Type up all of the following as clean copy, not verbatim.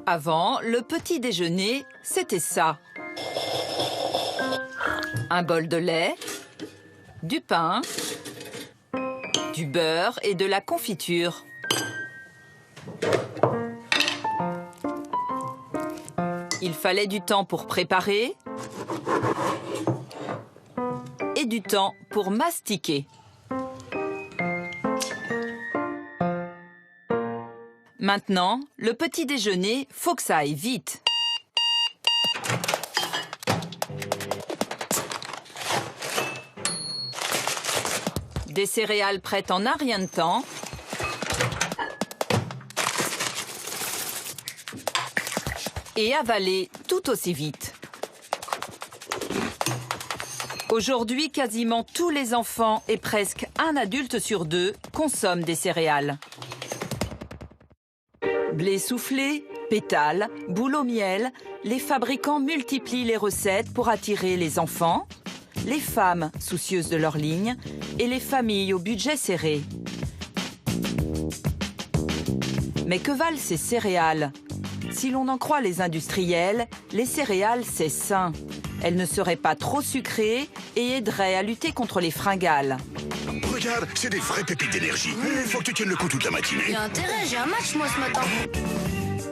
Avant, le petit déjeuner, c'était ça. Un bol de lait, du pain, du beurre et de la confiture. Il fallait du temps pour préparer et du temps pour mastiquer. Maintenant, le petit déjeuner, faut que ça aille vite. Des céréales prêtes en un rien de temps. Et avalées tout aussi vite. Aujourd'hui, quasiment tous les enfants et presque un adulte sur deux consomment des céréales. Blé soufflé, pétales, boule au miel, les fabricants multiplient les recettes pour attirer les enfants, les femmes soucieuses de leur ligne et les familles au budget serré. Mais que valent ces céréales ? Si l'on en croit les industriels, les céréales, c'est sain. Elles ne seraient pas trop sucrées et aideraient à lutter contre les fringales. Regarde, c'est des vraies pépites d'énergie. Il faut que tu tiennes le coup toute la matinée. Il y a intérêt, j'ai un match moi ce matin.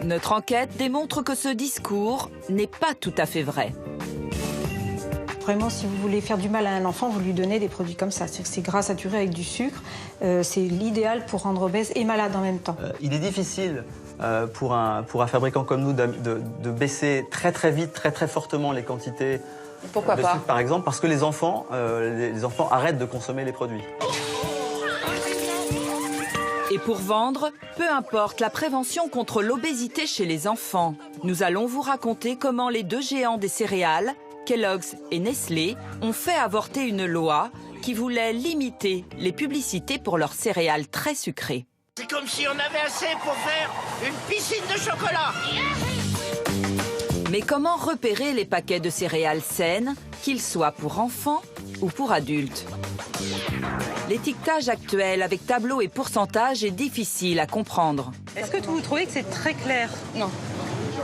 Notre enquête démontre que ce discours n'est pas tout à fait vrai. Vraiment, si vous voulez faire du mal à un enfant, vous lui donnez des produits comme ça. C'est gras saturé avec du sucre. C'est l'idéal pour rendre obèse et malade en même temps. Il est difficile pour un fabricant comme nous de baisser très vite, très fortement les quantités Pourquoi de pas sucre, par exemple, parce que les enfants arrêtent de consommer les produits. Et pour vendre, peu importe la prévention contre l'obésité chez les enfants. Nous allons vous raconter comment les deux géants des céréales, Kellogg's et Nestlé, ont fait avorter une loi qui voulait limiter les publicités pour leurs céréales très sucrées. C'est comme si on avait assez pour faire une piscine de chocolat. Mais comment repérer les paquets de céréales saines, qu'ils soient pour enfants ou pour adultes? L'étiquetage actuel avec tableau et pourcentage est difficile à comprendre. Est-ce que vous trouvez que c'est très clair? Non.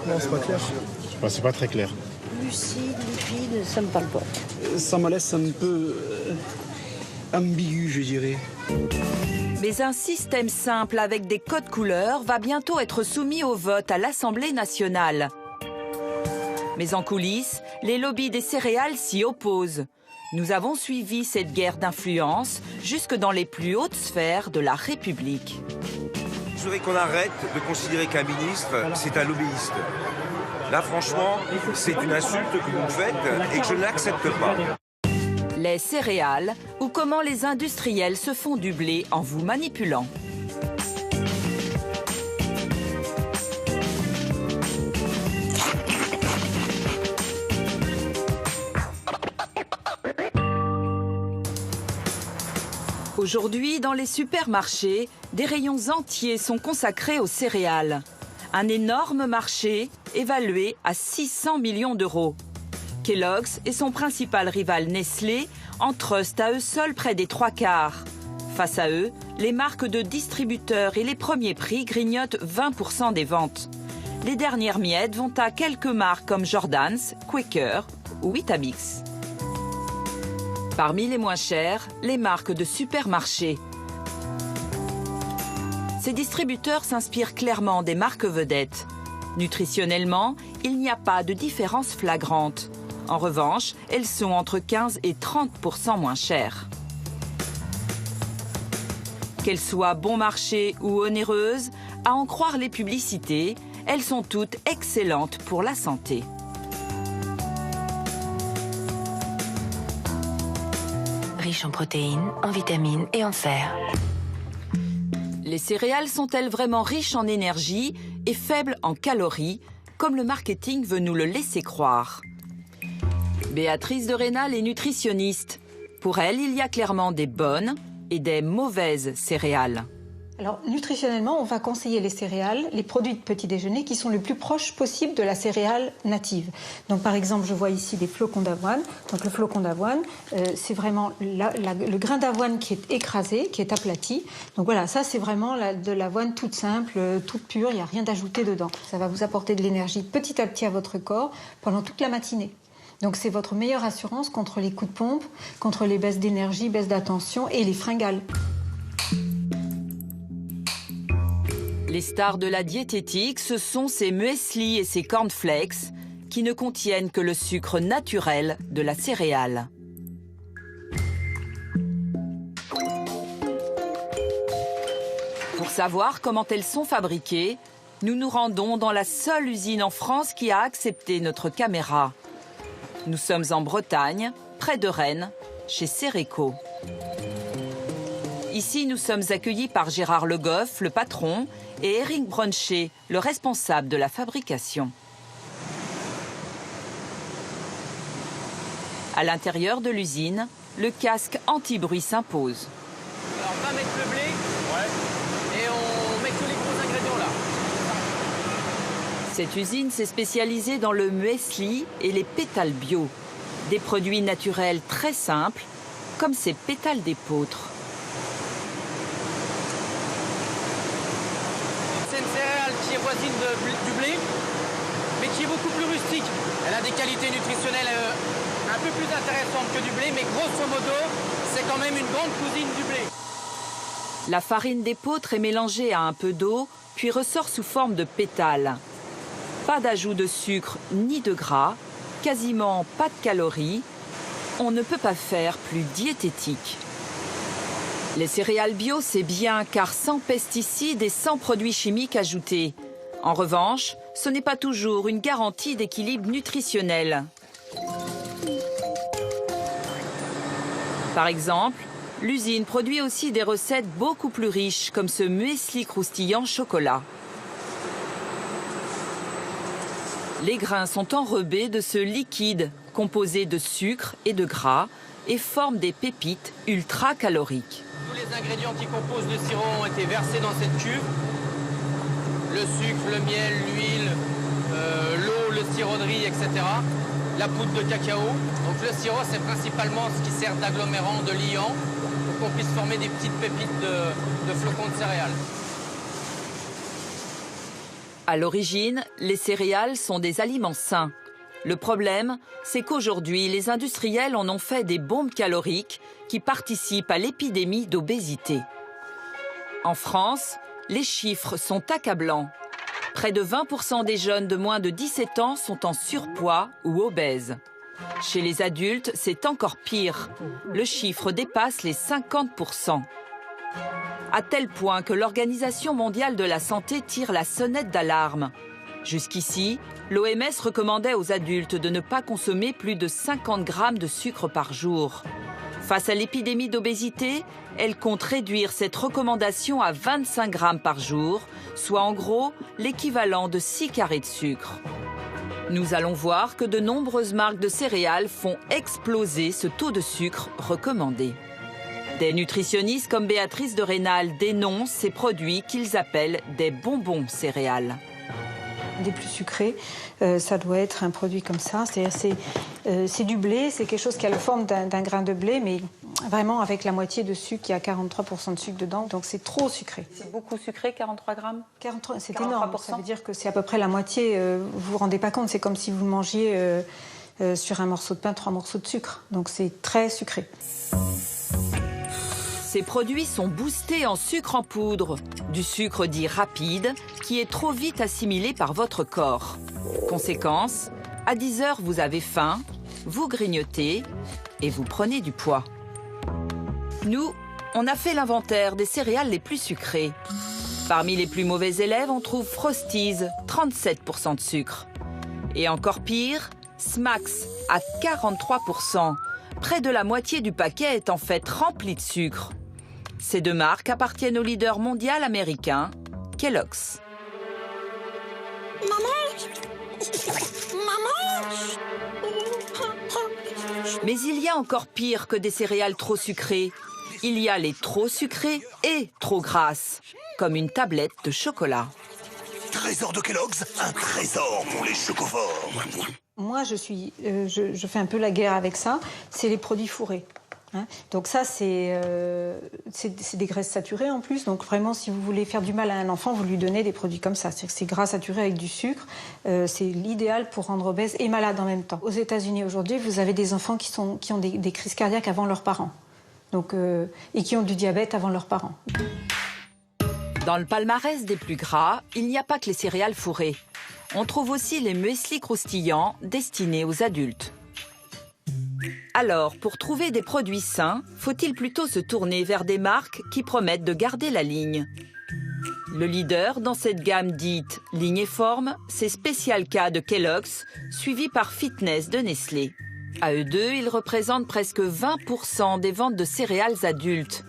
Non, c'est pas clair. C'est pas très clair. Lucide, liquide, ça me parle pas. Ça me laisse un peu ambigu, je dirais. Mais un système simple avec des codes couleurs va bientôt être soumis au vote à l'Assemblée nationale. Mais en coulisses, les lobbies des céréales s'y opposent. Nous avons suivi cette guerre d'influence jusque dans les plus hautes sphères de la République. Je voudrais qu'on arrête de considérer qu'un ministre, c'est un lobbyiste. Là, franchement, c'est une insulte que vous me faites et que je n'accepte pas. Les céréales ou comment les industriels se font du blé en vous manipulant. Aujourd'hui, dans les supermarchés, des rayons entiers sont consacrés aux céréales. Un énorme marché évalué à 600 millions d'euros. Kellogg's et son principal rival Nestlé en trustent à eux seuls près des 3/4. Face à eux, les marques de distributeurs et les premiers prix grignotent 20% des ventes. Les dernières miettes vont à quelques marques comme Jordan's, Quaker ou Weetabix. Parmi les moins chères, les marques de supermarchés. Ces distributeurs s'inspirent clairement des marques vedettes. Nutritionnellement, il n'y a pas de différence flagrante. En revanche, elles sont entre 15 et 30% moins chères. Qu'elles soient bon marché ou onéreuses, à en croire les publicités, elles sont toutes excellentes pour la santé. Riche en protéines, en vitamines et en fer. Les céréales sont-elles vraiment riches en énergie et faibles en calories, comme le marketing veut nous le laisser croire? Béatrice de Rênal est nutritionniste. Pour elle, il y a clairement des bonnes et des mauvaises céréales. Alors, nutritionnellement, on va conseiller les céréales, les produits de petit déjeuner qui sont le plus proches possible de la céréale native. Donc, par exemple, je vois ici des flocons d'avoine. Donc, le flocon d'avoine, c'est vraiment le grain d'avoine qui est écrasé, qui est aplati. Donc, voilà, ça, c'est vraiment de l'avoine toute simple, toute pure, il n'y a rien d'ajouté dedans. Ça va vous apporter de l'énergie petit à petit à votre corps pendant toute la matinée. Donc, c'est votre meilleure assurance contre les coups de pompe, contre les baisses d'énergie, baisses d'attention et les fringales. Les stars de la diététique, ce sont ces muesli et ces cornflakes qui ne contiennent que le sucre naturel de la céréale. Pour savoir comment elles sont fabriquées, nous nous rendons dans la seule usine en France qui a accepté notre caméra. Nous sommes en Bretagne, près de Rennes, chez Cereco. Ici, nous sommes accueillis par Gérard Le Goff, le patron, et Eric Bronchet, le responsable de la fabrication. À l'intérieur de l'usine, le casque anti-bruit s'impose. Alors, on va mettre le blé, et on met que les gros ingrédients là. Cette usine s'est spécialisée dans le muesli et les pétales bio, des produits naturels très simples, comme ces pétales d'épeautre. C'est une céréale qui est voisine du blé, mais qui est beaucoup plus rustique. Elle a des qualités nutritionnelles un peu plus intéressantes que du blé, mais grosso modo, c'est quand même une grande cousine du blé. La farine d'épeautre est mélangée à un peu d'eau, puis ressort sous forme de pétales. Pas d'ajout de sucre ni de gras, quasiment pas de calories. On ne peut pas faire plus diététique. Les céréales bio, c'est bien, car sans pesticides et sans produits chimiques ajoutés. En revanche, ce n'est pas toujours une garantie d'équilibre nutritionnel. Par exemple, l'usine produit aussi des recettes beaucoup plus riches, comme ce muesli croustillant chocolat. Les grains sont enrobés de ce liquide, composé de sucre et de gras, et forment des pépites ultra caloriques. Tous les ingrédients qui composent le sirop ont été versés dans cette cuve. Le sucre, le miel, l'huile, l'eau, le sirop de riz, etc. La poudre de cacao. Donc le sirop, c'est principalement ce qui sert d'agglomérant, de liant, pour qu'on puisse former des petites pépites de flocons de céréales. À l'origine, les céréales sont des aliments sains. Le problème, c'est qu'aujourd'hui, les industriels en ont fait des bombes caloriques qui participent à l'épidémie d'obésité. En France, les chiffres sont accablants. Près de 20% des jeunes de moins de 17 ans sont en surpoids ou obèses. Chez les adultes, c'est encore pire. Le chiffre dépasse les 50%. À tel point que l'Organisation mondiale de la santé tire la sonnette d'alarme. Jusqu'ici, l'OMS recommandait aux adultes de ne pas consommer plus de 50 grammes de sucre par jour. Face à l'épidémie d'obésité, elle compte réduire cette recommandation à 25 grammes par jour, soit en gros l'équivalent de 6 carrés de sucre. Nous allons voir que de nombreuses marques de céréales font exploser ce taux de sucre recommandé. Des nutritionnistes comme Béatrice de Rénal dénoncent ces produits qu'ils appellent des bonbons céréales. Des plus sucrés, ça doit être un produit comme ça. C'est du blé, c'est quelque chose qui a la forme d'un grain de blé, mais vraiment avec la moitié de sucre, il y a 43% de sucre dedans, donc c'est trop sucré. C'est beaucoup sucré, 43 grammes 43, c'est énorme, ça veut dire que c'est à peu près la moitié, vous vous rendez pas compte, c'est comme si vous mangiez sur un morceau de pain 3 morceaux de sucre, donc c'est très sucré. Ces produits sont boostés en sucre en poudre, du sucre dit rapide, qui est trop vite assimilé par votre corps. Conséquence, à 10 heures, vous avez faim, vous grignotez et vous prenez du poids. Nous, on a fait l'inventaire des céréales les plus sucrées. Parmi les plus mauvais élèves, on trouve Frosties, 37% de sucre. Et encore pire, Smacks, à 43%. Près de la moitié du paquet est en fait rempli de sucre. Ces deux marques appartiennent au leader mondial américain, Kellogg's. Mais il y a encore pire que des céréales trop sucrées. Il y a les trop sucrées et trop grasses. comme une tablette de chocolat. Trésor de Kellogg's, un trésor pour les chocoforts. Moi, je fais un peu la guerre avec ça. C'est les produits fourrés. Hein. Donc ça, c'est des graisses saturées en plus. Donc vraiment, si vous voulez faire du mal à un enfant, vous lui donnez des produits comme ça. C'est-à-dire que c'est gras saturé avec du sucre. C'est l'idéal pour rendre obèse et malade en même temps. Aux États-Unis aujourd'hui, vous avez des enfants qui ont des crises cardiaques avant leurs parents. Donc, et qui ont du diabète avant leurs parents. Dans le palmarès des plus gras, il n'y a pas que les céréales fourrées. On trouve aussi les mueslis croustillants destinés aux adultes. Alors, pour trouver des produits sains, faut-il plutôt se tourner vers des marques qui promettent de garder la ligne? Le leader dans cette gamme dite « ligne et forme », c'est Special K de Kellogg's, suivi par Fitness de Nestlé. À eux deux, ils représentent presque 20% des ventes de céréales adultes.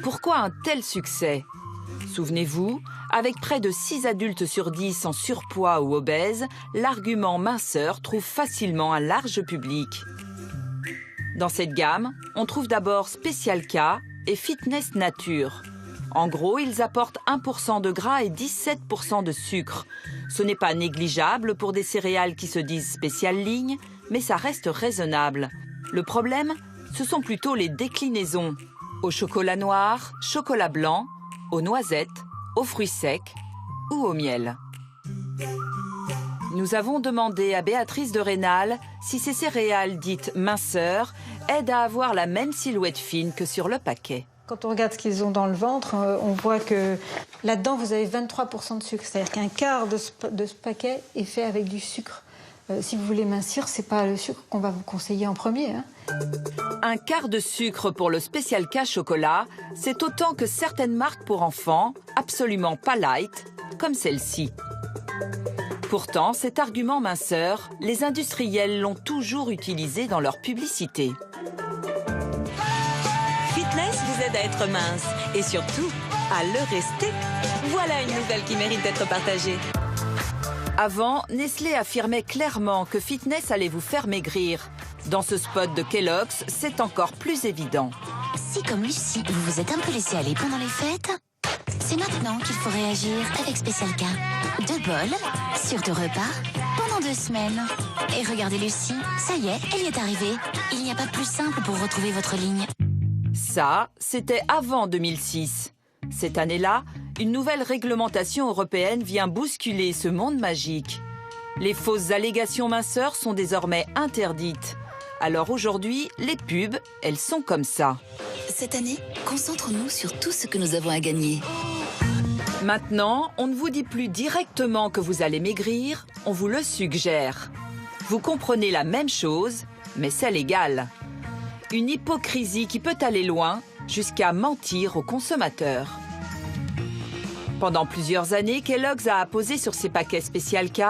Pourquoi un tel succès? Souvenez-vous, avec près de 6 adultes sur 10 en surpoids ou obèses, l'argument minceur trouve facilement un large public. Dans cette gamme, on trouve d'abord Special K et Fitness Nature. En gros, ils apportent 1% de gras et 17% de sucre. Ce n'est pas négligeable pour des céréales qui se disent spéciales lignes, mais ça reste raisonnable. Le problème, ce sont plutôt les déclinaisons. Au chocolat noir, chocolat blanc, aux noisettes, aux fruits secs ou au miel. Nous avons demandé à Béatrice de Rênal si ces céréales dites minceurs aident à avoir la même silhouette fine que sur le paquet. Quand on regarde ce qu'ils ont dans le ventre, on voit que là-dedans, vous avez 23% de sucre. C'est-à-dire qu'un quart de ce paquet est fait avec du sucre. Si vous voulez mincir, ce n'est pas le sucre qu'on va vous conseiller en premier. Hein. Un quart de sucre pour le Special K chocolat, c'est autant que certaines marques pour enfants, absolument pas light, comme celle-ci. Pourtant, cet argument minceur, les industriels l'ont toujours utilisé dans leur publicité. Fitness vous aide à être mince et surtout à le rester. Voilà une nouvelle qui mérite d'être partagée. Avant, Nestlé affirmait clairement que Fitness allait vous faire maigrir. Dans ce spot de Kellogg's, c'est encore plus évident. Si, comme Lucie, vous vous êtes un peu laissé aller pendant les fêtes, c'est maintenant qu'il faut réagir avec Special K. 2 bols sur 2 repas pendant 2 semaines. Et regardez Lucie, ça y est, elle y est arrivée. Il n'y a pas plus simple pour retrouver votre ligne. Ça, c'était avant 2006. Cette année-là, une nouvelle réglementation européenne vient bousculer ce monde magique. Les fausses allégations minceurs sont désormais interdites. Alors aujourd'hui, les pubs, elles sont comme ça. Cette année, concentrons-nous sur tout ce que nous avons à gagner. Maintenant, on ne vous dit plus directement que vous allez maigrir, on vous le suggère. Vous comprenez la même chose, mais c'est légal. Une hypocrisie qui peut aller loin, jusqu'à mentir aux consommateurs. Pendant plusieurs années, Kellogg's a apposé sur ses paquets Special K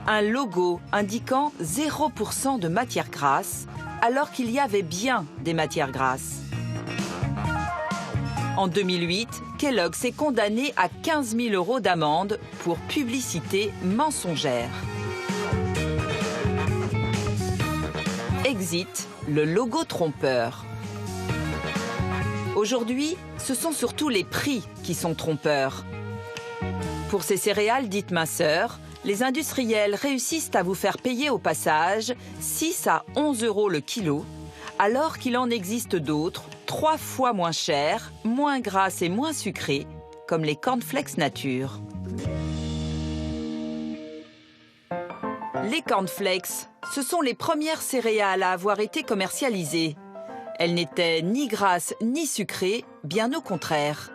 un logo indiquant 0% de matière grasse, alors qu'il y avait bien des matières grasses. En 2008, Kellogg's est condamné à 15 000 € d'amende pour publicité mensongère. Exit le logo trompeur. Aujourd'hui, ce sont surtout les prix qui sont trompeurs. Pour ces céréales dites minceurs, les industriels réussissent à vous faire payer au passage 6 à 11 € le kilo, alors qu'il en existe d'autres 3 fois moins chères, moins grasses et moins sucrées, comme les cornflakes nature. Les cornflakes, ce sont les premières céréales à avoir été commercialisées. Elles n'étaient ni grasses ni sucrées, bien au contraire.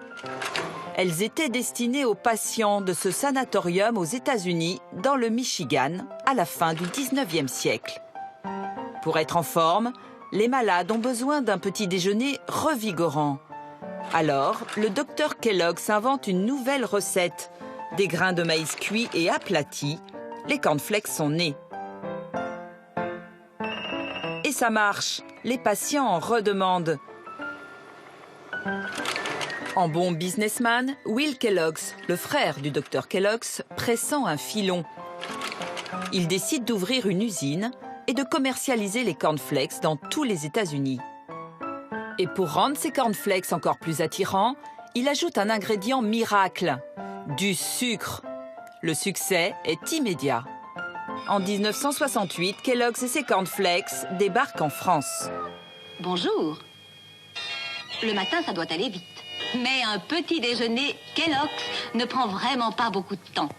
Elles étaient destinées aux patients de ce sanatorium aux États-Unis, dans le Michigan, à la fin du 19e siècle. Pour être en forme, les malades ont besoin d'un petit déjeuner revigorant. Alors, le docteur Kellogg's invente une nouvelle recette. Des grains de maïs cuits et aplatis, les cornflakes sont nés. Et ça marche, les patients en redemandent. En bon businessman, Will Kellogg's, le frère du docteur Kellogg's, pressent un filon. Il décide d'ouvrir une usine et de commercialiser les cornflakes dans tous les États-Unis. Et pour rendre ces cornflakes encore plus attirants, il ajoute un ingrédient miracle, du sucre. Le succès est immédiat. En 1968, Kellogg's et ses cornflakes débarquent en France. Bonjour. Le matin, ça doit aller vite. Mais un petit déjeuner Kellogg's ne prend vraiment pas beaucoup de temps.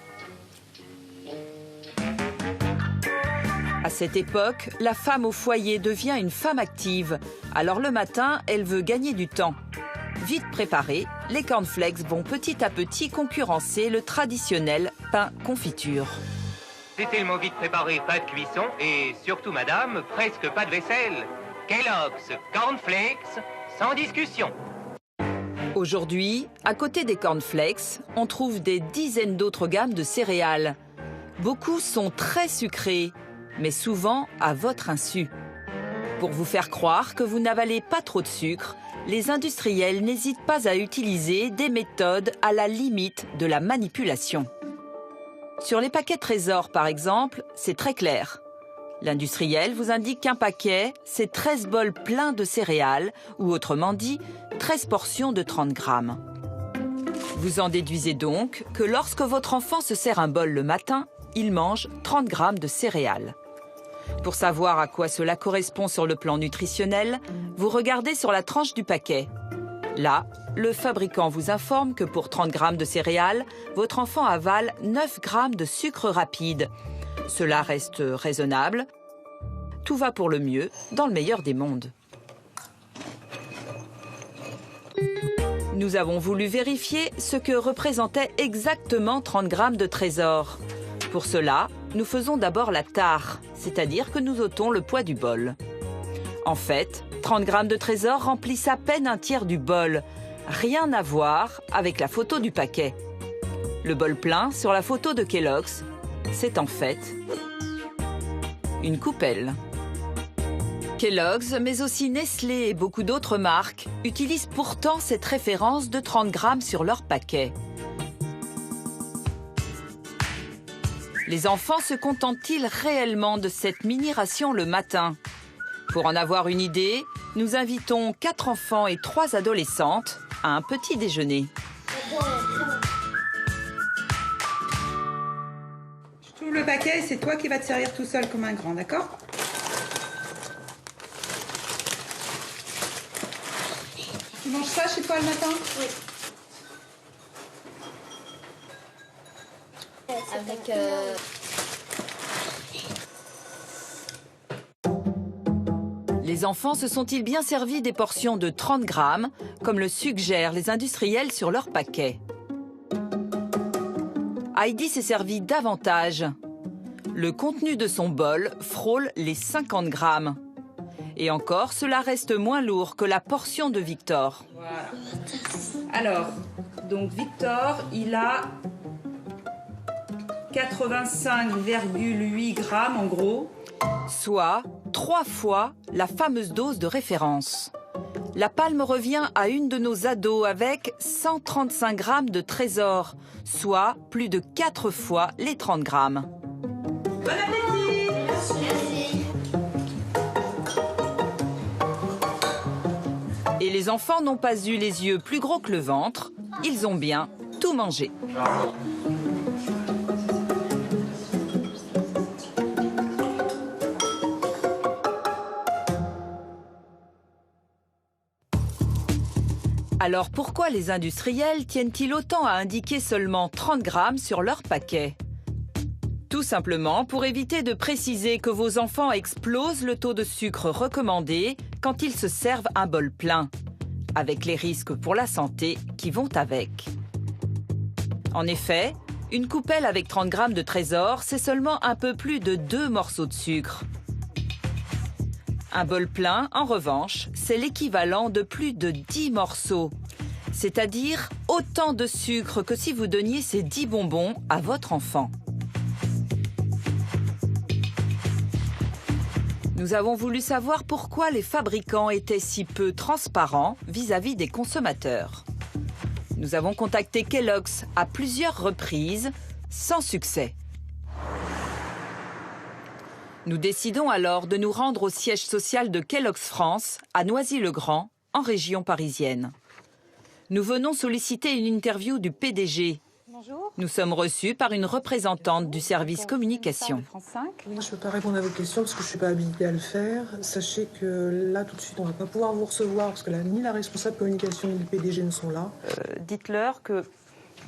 À cette époque, la femme au foyer devient une femme active. Alors le matin, elle veut gagner du temps. Vite préparés, les cornflakes vont petit à petit concurrencer le traditionnel pain confiture. C'était le mot vite préparé, pas de cuisson et surtout, madame, presque pas de vaisselle. Kellogg's, cornflakes, sans discussion. Aujourd'hui, à côté des cornflakes, on trouve des dizaines d'autres gammes de céréales. Beaucoup sont très sucrées, mais souvent à votre insu. Pour vous faire croire que vous n'avalez pas trop de sucre, les industriels n'hésitent pas à utiliser des méthodes à la limite de la manipulation. Sur les paquets Trésor, par exemple, c'est très clair. L'industriel vous indique qu'un paquet, c'est 13 bols pleins de céréales, ou autrement dit, 13 portions de 30 grammes. Vous en déduisez donc que lorsque votre enfant se sert un bol le matin, il mange 30 grammes de céréales. Pour savoir à quoi cela correspond sur le plan nutritionnel, vous regardez sur la tranche du paquet. Là, le fabricant vous informe que pour 30 grammes de céréales, votre enfant avale 9 grammes de sucre rapide. Cela reste raisonnable. Tout va pour le mieux, dans le meilleur des mondes. Nous avons voulu vérifier ce que représentait exactement 30 grammes de Trésor. Pour cela, nous faisons d'abord la tare, c'est-à-dire que nous ôtons le poids du bol. En fait, 30 grammes de Trésor remplissent à peine un tiers du bol. Rien à voir avec la photo du paquet. Le bol plein sur la photo de Kellogg's, c'est en fait une coupelle. Kellogg's, mais aussi Nestlé et beaucoup d'autres marques, utilisent pourtant cette référence de 30 grammes sur leur paquet. Les enfants se contentent-ils réellement de cette mini-ration le matin? Pour en avoir une idée, nous invitons 4 enfants et 3 adolescentes à un petit déjeuner. Je trouve le paquet et c'est toi qui vas te servir tout seul comme un grand, d'accord? Tu manges ça chez toi le matin? Oui. Avec Les enfants se sont-ils bien servis des portions de 30 grammes, comme le suggèrent les industriels sur leur paquet? Heidi s'est servie davantage. Le contenu de son bol frôle les 50 grammes. Et encore, cela reste moins lourd que la portion de Victor. Voilà. Alors, donc Victor, il a 85,8 grammes en gros. Soit 3 fois la fameuse dose de référence. La palme revient à une de nos ados avec 135 grammes de Trésor, soit plus de 4 fois les 30 grammes. Bon appétit! Merci. Et les enfants n'ont pas eu les yeux plus gros que le ventre, ils ont bien tout mangé. Alors pourquoi les industriels tiennent-ils autant à indiquer seulement 30 grammes sur leur paquet? Tout simplement pour éviter de préciser que vos enfants explosent le taux de sucre recommandé quand ils se servent un bol plein, avec les risques pour la santé qui vont avec. En effet, une coupelle avec 30 grammes de Trésor, c'est seulement un peu plus de 2 morceaux de sucre. Un bol plein, en revanche, c'est l'équivalent de plus de 10 morceaux, c'est-à-dire autant de sucre que si vous donniez ces 10 bonbons à votre enfant. Nous avons voulu savoir pourquoi les fabricants étaient si peu transparents vis-à-vis des consommateurs. Nous avons contacté Kellogg's à plusieurs reprises, sans succès. Nous décidons alors de nous rendre au siège social de Kellogg's France, à Noisy-le-Grand, en région parisienne. Nous venons solliciter une interview du PDG. Bonjour. Nous sommes reçus par une représentante du service communication. Je ne peux pas répondre à vos questions parce que je ne suis pas habilitée à le faire. Sachez que là, tout de suite, on ne va pas pouvoir vous recevoir parce que là, ni la responsable communication ni le PDG ne sont là. Dites-leur que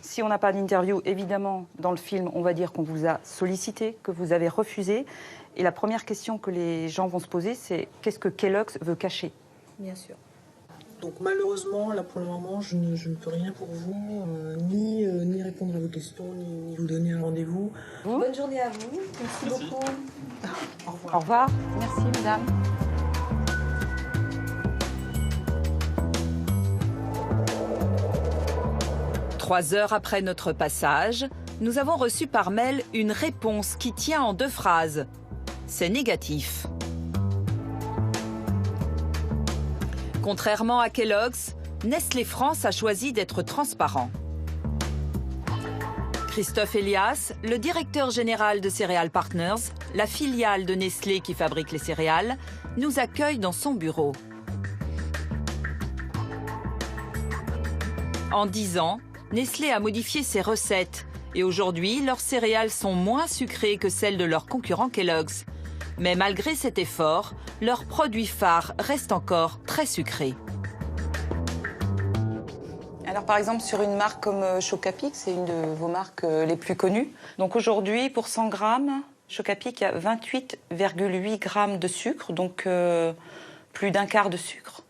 si on n'a pas d'interview, évidemment, dans le film, on va dire qu'on vous a sollicité, que vous avez refusé. Et la première question que les gens vont se poser, c'est qu'est-ce que Kellogg's veut cacher? Bien sûr. Donc malheureusement, là pour le moment, je ne peux rien pour vous, ni répondre à vos questions, ni vous donner un rendez-vous. Bonne journée à vous. Merci beaucoup. Au revoir. Au revoir. Merci, mesdames. Trois heures après notre passage, nous avons reçu par mail une réponse qui tient en 2 phrases. C'est négatif. Contrairement à Kellogg's, Nestlé France a choisi d'être transparent. Christophe Elias, le directeur général de Cereal Partners, la filiale de Nestlé qui fabrique les céréales, nous accueille dans son bureau. En 10 ans, Nestlé a modifié ses recettes et aujourd'hui, leurs céréales sont moins sucrées que celles de leurs concurrents Kellogg's. Mais malgré cet effort, leurs produits phares restent encore très sucrés. Alors par exemple sur une marque comme Chocapic, c'est une de vos marques les plus connues. Donc aujourd'hui pour 100 grammes, Chocapic a 28,8 grammes de sucre, donc plus d'un quart de sucre.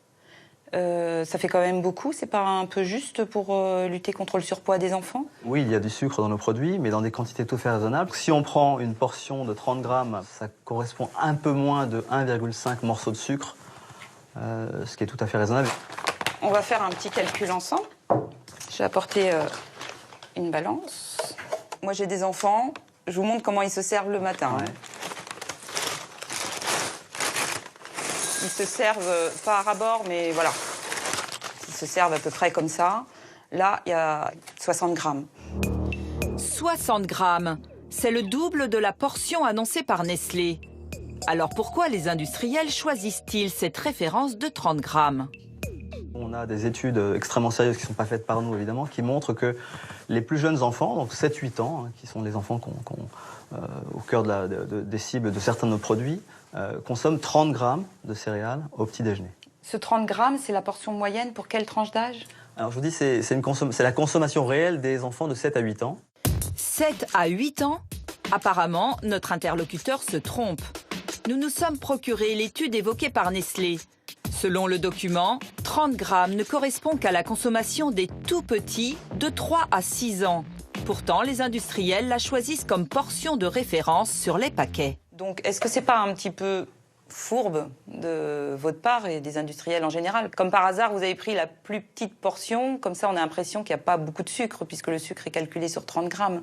Ça fait quand même beaucoup, c'est pas un peu juste pour lutter contre le surpoids des enfants? Oui, il y a du sucre dans nos produits, mais dans des quantités tout à fait raisonnables. Si on prend une portion de 30 grammes, ça correspond un peu moins de 1,5 morceaux de sucre, ce qui est tout à fait raisonnable. On va faire un petit calcul ensemble. J'ai apporté une balance. Moi j'ai des enfants, je vous montre comment ils se servent le matin. Ouais. Ils se servent, pas à ras-bord, mais voilà. Ils se servent à peu près comme ça. Là, il y a 60 grammes. 60 grammes, c'est le double de la portion annoncée par Nestlé. Alors pourquoi les industriels choisissent-ils cette référence de 30 grammes? On a des études extrêmement sérieuses qui ne sont pas faites par nous, évidemment, qui montrent que les plus jeunes enfants, donc 7-8 ans, qui sont les enfants au cœur des cibles de certains de nos produits, consomment 30 grammes de céréales au petit déjeuner. Ce 30 grammes, c'est la portion moyenne pour quelle tranche d'âge? Alors je vous dis, c'est la consommation réelle des enfants de 7 à 8 ans. 7 à 8 ans? Apparemment, notre interlocuteur se trompe. Nous nous sommes procuré l'étude évoquée par Nestlé. Selon le document, 30 grammes ne correspond qu'à la consommation des tout-petits de 3 à 6 ans. Pourtant, les industriels la choisissent comme portion de référence sur les paquets. Donc, est-ce que c'est pas un petit peu fourbe de votre part et des industriels en général? Comme par hasard, vous avez pris la plus petite portion, comme ça on a l'impression qu'il n'y a pas beaucoup de sucre, puisque le sucre est calculé sur 30 grammes.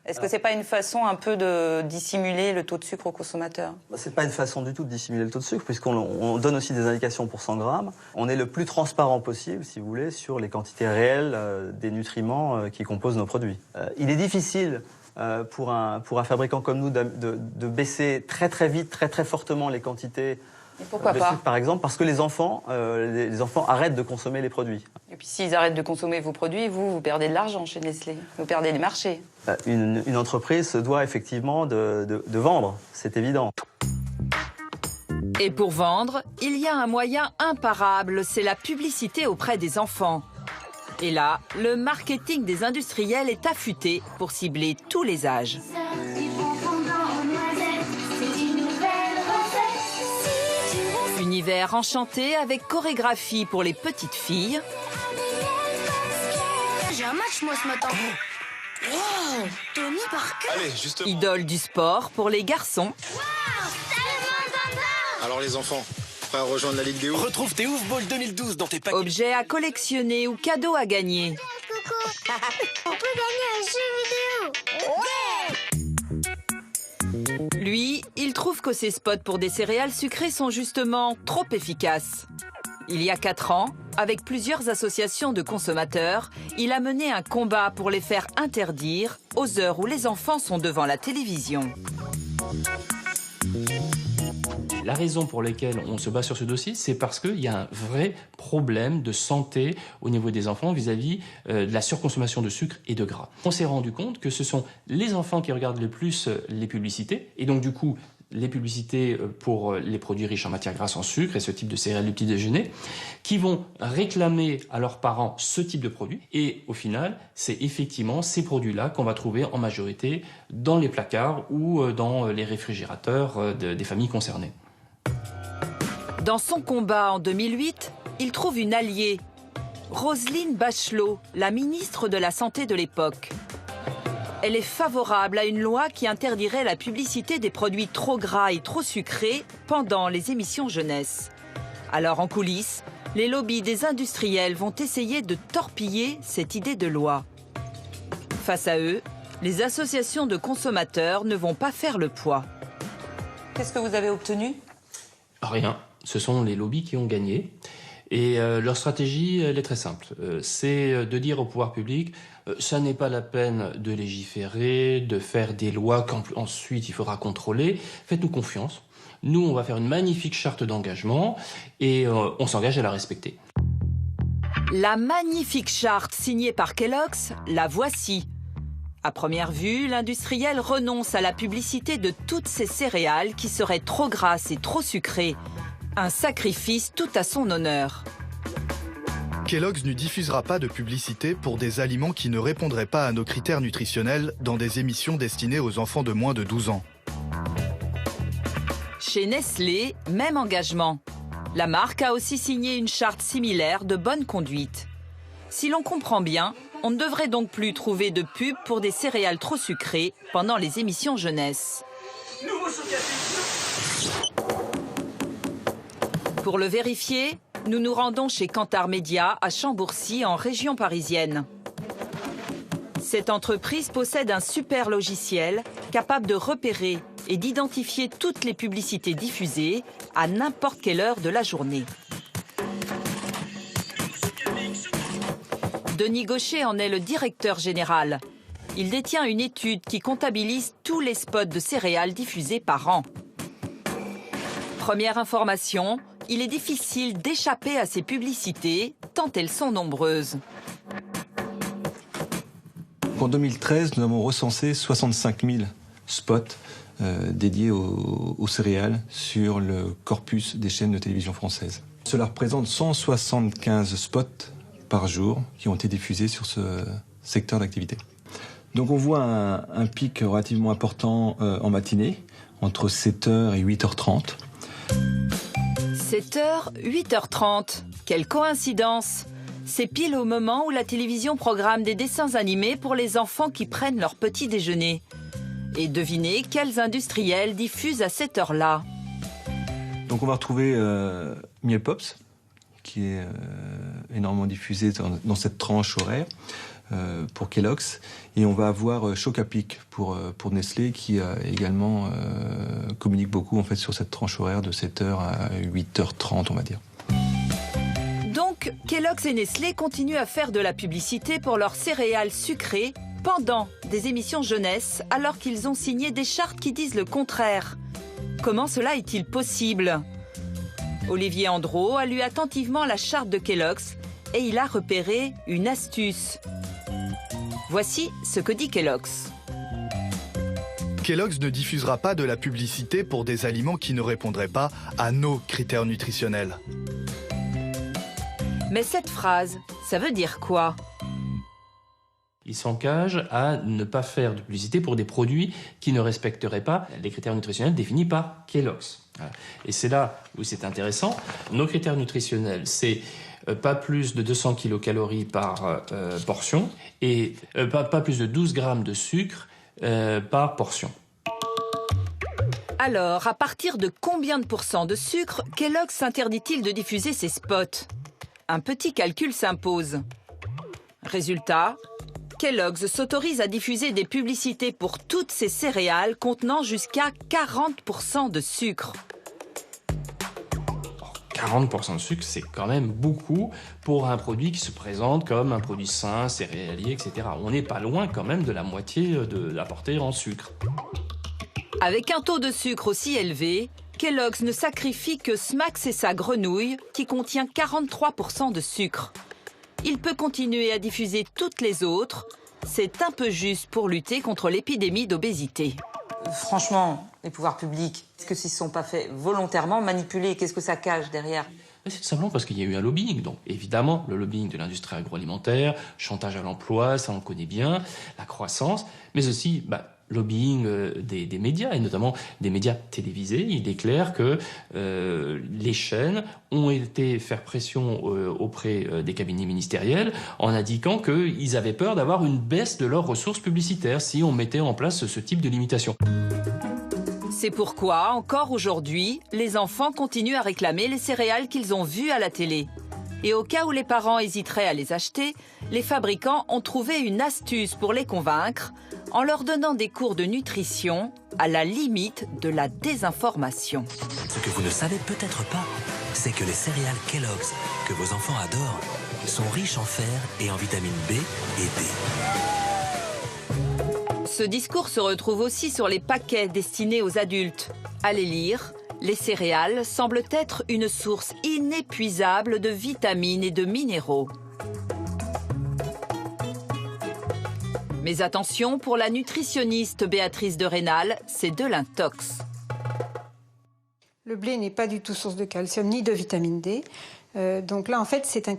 Est-ce que c'est pas une façon un peu de dissimuler le taux de sucre au consommateur? C'est pas une façon du tout de dissimuler le taux de sucre, puisqu'on donne aussi des indications pour 100 grammes. On est le plus transparent possible, si vous voulez, sur les quantités réelles des nutriments qui composent nos produits. Il est difficile pour un fabricant comme nous de baisser très très vite, très très fortement les quantités Et pourquoi de pas sucre, par exemple, parce que les enfants arrêtent de consommer les produits. Et puis s'ils arrêtent de consommer vos produits, vous perdez de l'argent chez Nestlé, vous perdez des marchés. Une entreprise se doit effectivement de vendre, c'est évident. Et pour vendre, il y a un moyen imparable, c'est la publicité auprès des enfants. Et là, le marketing des industriels est affûté pour cibler tous les âges. Univers enchanté avec chorégraphie pour les petites filles. J'ai un match moi ce matin. Wow, Tony Parker. Allez, justement. Idole du sport pour les garçons. Alors les enfants, prêts à rejoindre la Ligue des Oufs? Retrouve tes Ouf Ball 2012 dans tes paquets. Objets à collectionner ou cadeaux à gagner. On peut gagner un jeu vidéo. Ouais. Lui, il trouve que ces spots pour des céréales sucrées sont justement trop efficaces. Il y a 4 ans, avec plusieurs associations de consommateurs, il a mené un combat pour les faire interdire aux heures où les enfants sont devant la télévision. La raison pour laquelle on se bat sur ce dossier, c'est parce qu'il y a un vrai problème de santé au niveau des enfants vis-à-vis de la surconsommation de sucre et de gras. On s'est rendu compte que ce sont les enfants qui regardent le plus les publicités, et donc du coup, les publicités pour les produits riches en matières grasses, en sucre et ce type de céréales du petit déjeuner, qui vont réclamer à leurs parents ce type de produits. Et au final, c'est effectivement ces produits-là qu'on va trouver en majorité dans les placards ou dans les réfrigérateurs des familles concernées. Dans son combat en 2008, il trouve une alliée, Roselyne Bachelot, la ministre de la Santé de l'époque. Elle est favorable à une loi qui interdirait la publicité des produits trop gras et trop sucrés pendant les émissions jeunesse. Alors en coulisses, les lobbies des industriels vont essayer de torpiller cette idée de loi. Face à eux, les associations de consommateurs ne vont pas faire le poids. Qu'est-ce que vous avez obtenu ? Rien. Ce sont les lobbies qui ont gagné. Et leur stratégie, elle est très simple. C'est de dire au pouvoir public, ça n'est pas la peine de légiférer, de faire des lois qu'ensuite il faudra contrôler. Faites-nous confiance. Nous, on va faire une magnifique charte d'engagement et on s'engage à la respecter. La magnifique charte signée par Kellogg's, la voici. À première vue, l'industriel renonce à la publicité de toutes ces céréales qui seraient trop grasses et trop sucrées. Un sacrifice tout à son honneur. Kellogg's ne diffusera pas de publicité pour des aliments qui ne répondraient pas à nos critères nutritionnels dans des émissions destinées aux enfants de moins de 12 ans. Chez Nestlé, même engagement. La marque a aussi signé une charte similaire de bonne conduite. Si l'on comprend bien, on ne devrait donc plus trouver de pub pour des céréales trop sucrées pendant les émissions jeunesse. Pour le vérifier, nous nous rendons chez Kantar Media à Chambourcy, en région parisienne. Cette entreprise possède un super logiciel capable de repérer et d'identifier toutes les publicités diffusées à n'importe quelle heure de la journée. Denis Gaucher en est le directeur général. Il détient une étude qui comptabilise tous les spots de céréales diffusés par an. Première information, il est difficile d'échapper à ces publicités, tant elles sont nombreuses. En 2013, nous avons recensé 65 000 spots dédiés aux céréales sur le corpus des chaînes de télévision françaises. Cela représente 175 spots par jour qui ont été diffusés sur ce secteur d'activité. Donc on voit un pic relativement important en matinée, entre 7h et 8h30. 7h, 8h30. Quelle coïncidence! C'est pile au moment où la télévision programme des dessins animés pour les enfants qui prennent leur petit déjeuner. Et devinez quels industriels diffusent à cette heure-là. Donc on va retrouver Miel Pops, qui est énormément diffusé dans cette tranche horaire pour Kellogg's. Et on va avoir Choc à Pic pour Nestlé, qui également communique beaucoup en fait, sur cette tranche horaire de 7h à 8h30, on va dire. Donc, Kellogg's et Nestlé continuent à faire de la publicité pour leurs céréales sucrées pendant des émissions jeunesse, alors qu'ils ont signé des chartes qui disent le contraire. Comment cela est-il possible ? Olivier Andro a lu attentivement la charte de Kellogg's et il a repéré une astuce. Voici ce que dit Kellogg's. Kellogg's ne diffusera pas de la publicité pour des aliments qui ne répondraient pas à nos critères nutritionnels. Mais cette phrase, ça veut dire quoi ? Il s'engage à ne pas faire de publicité pour des produits qui ne respecteraient pas les critères nutritionnels définis par Kellogg's. Voilà. Et c'est là où c'est intéressant. Nos critères nutritionnels, c'est pas plus de 200 kilocalories par portion et pas plus de 12 grammes de sucre par portion. Alors, à partir de combien de pourcents de sucre Kellogg's s'interdit-il de diffuser ses spots ? Un petit calcul s'impose. Résultat, Kellogg's s'autorise à diffuser des publicités pour toutes ces céréales contenant jusqu'à 40% de sucre. 40% de sucre, c'est quand même beaucoup pour un produit qui se présente comme un produit sain, céréalier, etc. On n'est pas loin quand même de la moitié de la portée en sucre. Avec un taux de sucre aussi élevé, Kellogg's ne sacrifie que Smacks et sa grenouille, qui contient 43% de sucre. Il peut continuer à diffuser toutes les autres. C'est un peu juste pour lutter contre l'épidémie d'obésité. Franchement, les pouvoirs publics, est-ce que s'ils ne sont pas faits volontairement manipuler, qu'est-ce que ça cache derrière? C'est tout simplement parce qu'il y a eu un lobbying. Donc, évidemment, le lobbying de l'industrie agroalimentaire, chantage à l'emploi, ça on le connaît bien, la croissance, mais aussi lobbying des médias, et notamment des médias télévisés. Il est clair que les chaînes ont été faire pression auprès des cabinets ministériels en indiquant qu'ils avaient peur d'avoir une baisse de leurs ressources publicitaires si on mettait en place ce type de limitation. C'est pourquoi, encore aujourd'hui, les enfants continuent à réclamer les céréales qu'ils ont vues à la télé. Et au cas où les parents hésiteraient à les acheter, les fabricants ont trouvé une astuce pour les convaincre en leur donnant des cours de nutrition à la limite de la désinformation. Ce que vous ne savez peut-être pas, c'est que les céréales Kellogg's, que vos enfants adorent, sont riches en fer et en vitamine B et D. Ce discours se retrouve aussi sur les paquets destinés aux adultes. À les lire, les céréales semblent être une source inépuisable de vitamines et de minéraux. Mais attention, pour la nutritionniste Béatrice de Rênal, c'est de l'intox. Le blé n'est pas du tout source de calcium ni de vitamine D. Donc là, en fait, c'est un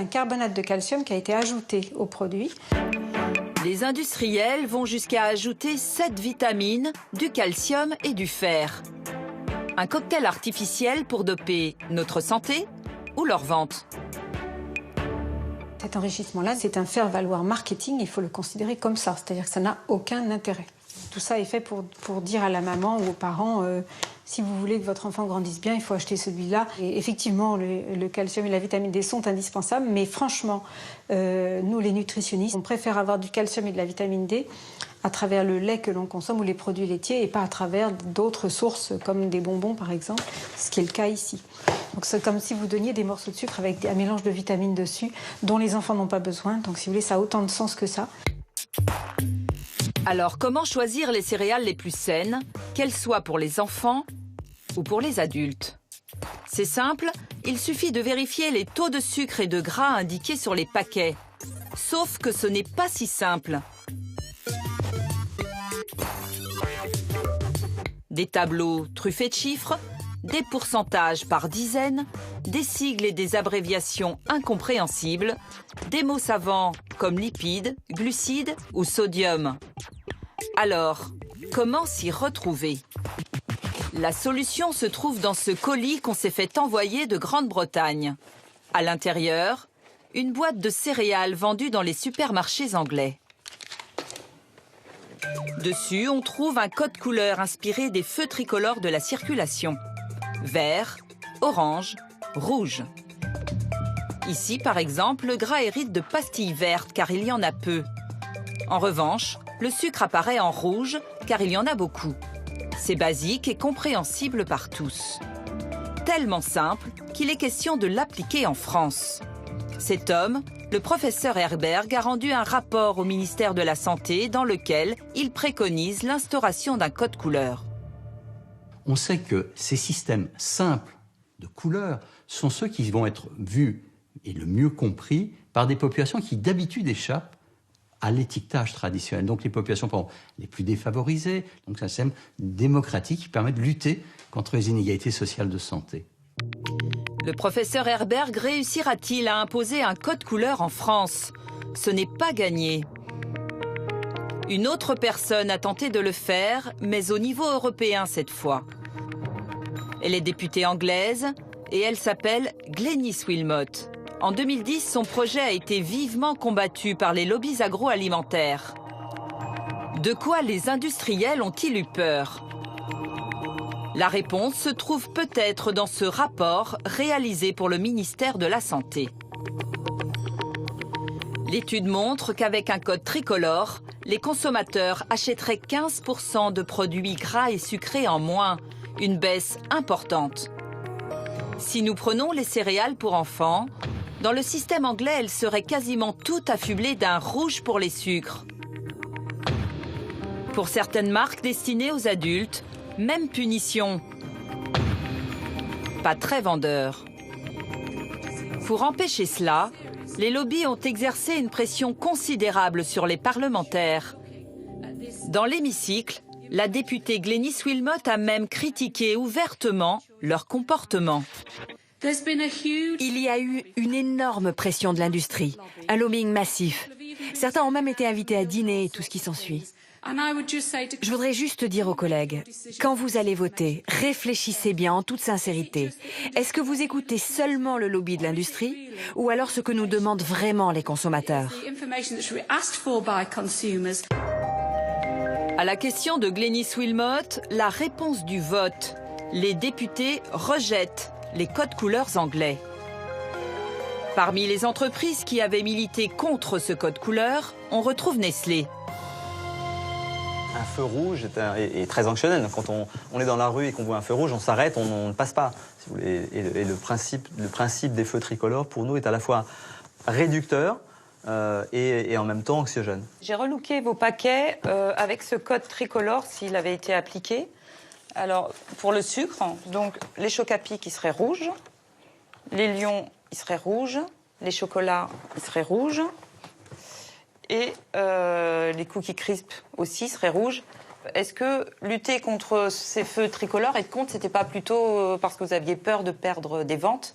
carbonate de calcium qui a été ajouté au produit. Les industriels vont jusqu'à ajouter 7 vitamines, du calcium et du fer. Un cocktail artificiel pour doper notre santé ou leur vente. Cet enrichissement-là, c'est un faire-valoir marketing, il faut le considérer comme ça, c'est-à-dire que ça n'a aucun intérêt. Tout ça est fait pour dire à la maman ou aux parents, si vous voulez que votre enfant grandisse bien, il faut acheter celui-là. Et effectivement, le calcium et la vitamine D sont indispensables, mais franchement, nous les nutritionnistes, on préfère avoir du calcium et de la vitamine D à travers le lait que l'on consomme ou les produits laitiers et pas à travers d'autres sources comme des bonbons par exemple, ce qui est le cas ici. Donc c'est comme si vous donniez des morceaux de sucre avec un mélange de vitamines dessus dont les enfants n'ont pas besoin. Donc si vous voulez, ça a autant de sens que ça. Alors comment choisir les céréales les plus saines, qu'elles soient pour les enfants ou pour les adultes? C'est simple, il suffit de vérifier les taux de sucre et de gras indiqués sur les paquets. Sauf que ce n'est pas si simple. Des tableaux truffés de chiffres, des pourcentages par dizaines, des sigles et des abréviations incompréhensibles, des mots savants comme lipides, glucides ou sodium. Alors, comment s'y retrouver? La solution se trouve dans ce colis qu'on s'est fait envoyer de Grande-Bretagne. À l'intérieur, une boîte de céréales vendue dans les supermarchés anglais. Dessus, on trouve un code couleur inspiré des feux tricolores de la circulation. Vert, orange, rouge. Ici, par exemple, le gras hérite de pastilles vertes car il y en a peu. En revanche, le sucre apparaît en rouge car il y en a beaucoup. C'est basique et compréhensible par tous. Tellement simple qu'il est question de l'appliquer en France. Cet homme, le professeur Herberg, a rendu un rapport au ministère de la Santé dans lequel il préconise l'instauration d'un code couleur. On sait que ces systèmes simples de couleurs sont ceux qui vont être vus et le mieux compris par des populations qui d'habitude échappent à l'étiquetage traditionnel. Donc les populations les plus défavorisées, donc c'est un système démocratique qui permet de lutter contre les inégalités sociales de santé. Le professeur Herberg réussira-t-il à imposer un code couleur en France? Ce n'est pas gagné. Une autre personne a tenté de le faire, mais au niveau européen cette fois. Elle est députée anglaise et elle s'appelle Glenys Wilmot. En 2010, son projet a été vivement combattu par les lobbies agroalimentaires. De quoi les industriels ont-ils eu peur? La réponse se trouve peut-être dans ce rapport réalisé pour le ministère de la Santé. L'étude montre qu'avec un code tricolore, les consommateurs achèteraient 15% de produits gras et sucrés en moins, une baisse importante. Si nous prenons les céréales pour enfants, dans le système anglais, elles seraient quasiment toutes affublées d'un rouge pour les sucres. Pour certaines marques destinées aux adultes, même punition. pas très vendeur. Pour empêcher cela, les lobbies ont exercé une pression considérable sur les parlementaires. Dans l'hémicycle, la députée Glenis Willmott a même critiqué ouvertement leur comportement. Il y a eu une énorme pression de l'industrie, un lobbying massif. Certains ont même été invités à dîner et tout ce qui s'ensuit. Je voudrais juste dire aux collègues, quand vous allez voter, réfléchissez bien en toute sincérité. Est-ce que vous écoutez seulement le lobby de l'industrie ou alors ce que nous demandent vraiment les consommateurs? À la question de Glenis Willmott, la réponse du vote. Les députés rejettent les codes couleurs anglais. Parmi les entreprises qui avaient milité contre ce code couleur, on retrouve Nestlé. Un feu rouge est très anxiogène. Quand on est dans la rue et qu'on voit un feu rouge, on s'arrête, on ne passe pas. Si vous voulez. Et le principe des feux tricolores, pour nous, est à la fois réducteur et en même temps anxiogène. J'ai relooké vos paquets avec ce code tricolore s'il avait été appliqué. Alors, pour le sucre, donc les Choc-A-Pic, ils seraient rouges. Les lions, ils seraient rouges. Les chocolats, ils seraient rouges. Et les cookies crisp aussi seraient rouges. Est-ce que lutter contre ces feux tricolores et de compte, c'était pas plutôt parce que vous aviez peur de perdre des ventes?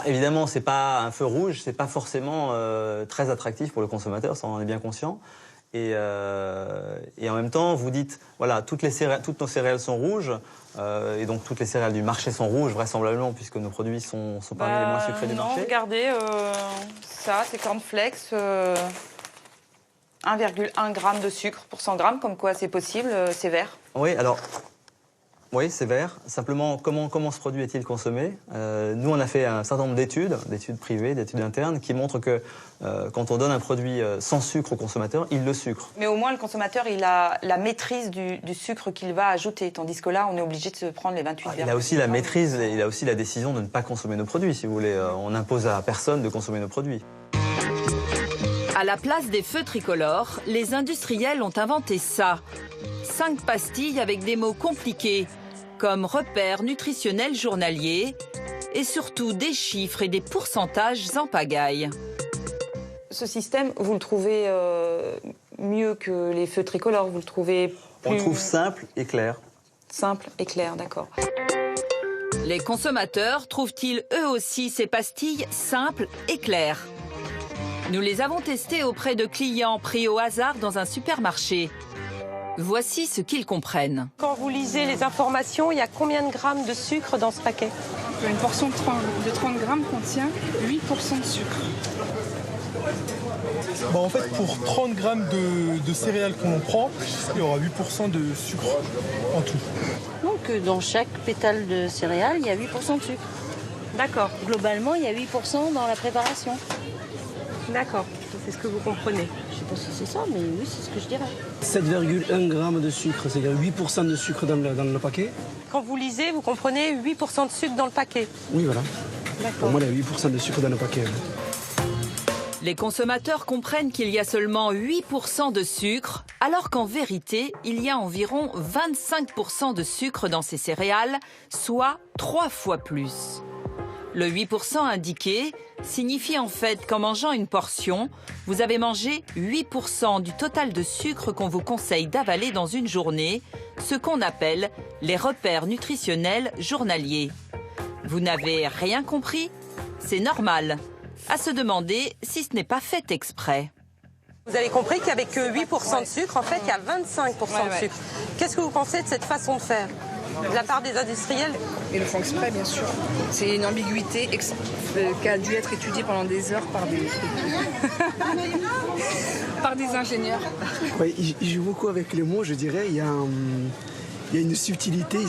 Évidemment, c'est pas un feu rouge, c'est pas forcément très attractif pour le consommateur, ça on en est bien conscient. Et en même temps, vous dites, voilà, toutes nos céréales sont rouges, et donc toutes les céréales du marché sont rouges, vraisemblablement, puisque nos produits sont parmi les moins sucrés du marché. Regardez, ça, c'est cornflakes. 1,1 g de sucre pour 100 grammes, comme quoi c'est possible, c'est vert. Oui, alors, oui, c'est vert. Simplement, comment ce produit est-il consommé? Nous, on a fait un certain nombre d'études privées, d'études internes, qui montrent que quand on donne un produit sans sucre au consommateur, il le sucre. Mais au moins, le consommateur, il a la maîtrise du sucre qu'il va ajouter, tandis que là, on est obligé de se prendre les 28 Il a aussi la maîtrise, il a aussi la décision de ne pas consommer nos produits, si vous voulez. On n'impose à personne de consommer nos produits. À la place des feux tricolores, les industriels ont inventé ça. 5 pastilles avec des mots compliqués, comme repères nutritionnels journaliers, et surtout des chiffres et des pourcentages en pagaille. Ce système, vous le trouvez mieux que les feux tricolores? Vous le trouvez plus... On le trouve simple et clair. Simple et clair, d'accord. Les consommateurs trouvent-ils eux aussi ces pastilles simples et claires? Nous les avons testées auprès de clients pris au hasard dans un supermarché. Voici ce qu'ils comprennent. Quand vous lisez les informations, il y a combien de grammes de sucre dans ce paquet? Une portion de 30 grammes contient 8% de sucre. En fait, pour 30 grammes de céréales qu'on prend, il y aura 8% de sucre en tout. Donc dans chaque pétale de céréales, il y a 8% de sucre. D'accord. Globalement, il y a 8% dans la préparation. D'accord, c'est ce que vous comprenez. Je ne sais pas si c'est ça, mais oui, c'est ce que je dirais. 7,1 g de sucre, c'est-à-dire 8% de sucre dans le paquet. Quand vous lisez, vous comprenez 8% de sucre dans le paquet. Oui, voilà. D'accord. Pour moi, il y a 8% de sucre dans le paquet. Les consommateurs comprennent qu'il y a seulement 8% de sucre, alors qu'en vérité, il y a environ 25% de sucre dans ces céréales, soit 3 fois plus. Le 8% indiqué signifie en fait qu'en mangeant une portion, vous avez mangé 8% du total de sucre qu'on vous conseille d'avaler dans une journée, ce qu'on appelle les repères nutritionnels journaliers. Vous n'avez rien compris? C'est normal. À se demander si ce n'est pas fait exprès. Vous avez compris qu'il n'y avait que 8% de sucre, en fait il y a 25% de sucre. Qu'est-ce que vous pensez de cette façon de faire de la part des industriels? Ils le font exprès, bien sûr. C'est une ambiguïté qui a dû être étudiée pendant des heures par des ingénieurs. Ouais, ils jouent beaucoup avec les mots, je dirais. Il y a une subtilité.